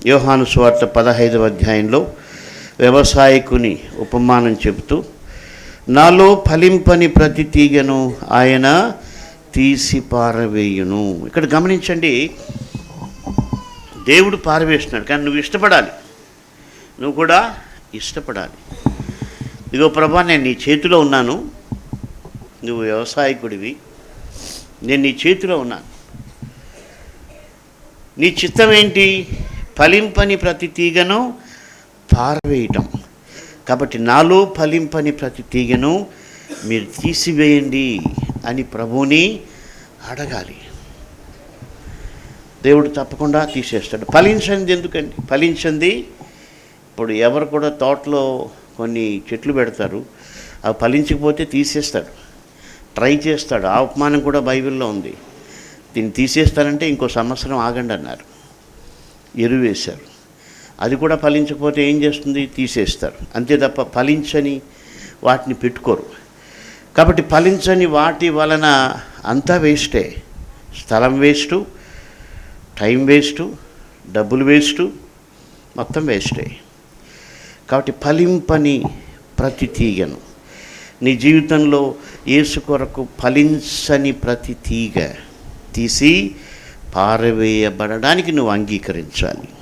యోహాను సువార్త 15వ అధ్యాయంలో వ్యవసాయకుని ఉపమానం చెబుతూ, నాలో ఫలింపని ప్రతి తీగను ఆయన తీసి పారవేయును. ఇక్కడ గమనించండి, దేవుడు పారవేస్తున్నాడు, కానీ నువ్వు ఇష్టపడాలి, నువ్వు కూడా ఇష్టపడాలి. ఇదిగో ప్రభా, నేను నీ చేతిలో ఉన్నాను, నువ్వు వ్యవసాయకుడివి, నేను నీ చేతిలో ఉన్నాను, నీ చిత్తం ఏంటి? ఫలింపని ప్రతి తీగను పారవేయటం. కాబట్టి నాలో ఫలింపని ప్రతి తీగను మీరు తీసివేయండి అని ప్రభువుని అడగాలి. దేవుడు తప్పకుండా తీసేస్తాడు. ఫలించింది ఎందుకండి? ఫలించింది ఇప్పుడు ఎవరు కూడా తోటలో కొన్ని చెట్లు పెడతారు, అవి ఫలించకపోతే తీసేస్తాడు, ట్రై చేస్తాడు. ఆ ఉపమానం కూడా బైబిల్లో ఉంది. దీన్ని తీసేస్తారంటే ఇంకో సంవత్సరం ఆగండి అన్నారు, ఎరువు వేశారు, అది కూడా ఫలించకపోతే ఏం చేస్తుంది? తీసేస్తారు. అంతే తప్ప ఫలించని వాటిని పెట్టుకోరు. కాబట్టి ఫలించని వాటి వలన అంతా వేస్టే, స్థలం వేస్టు, టైం వేస్టు, డబ్బులు వేస్టు, మొత్తం వేస్టే. కాబట్టి ఫలింపని ప్రతి తీగను నీ జీవితంలో యేసు కొరకు ఫలించని ప్రతి తీగ తీసి పారవేయబడడానికి నువ్వు అంగీకరించాలి.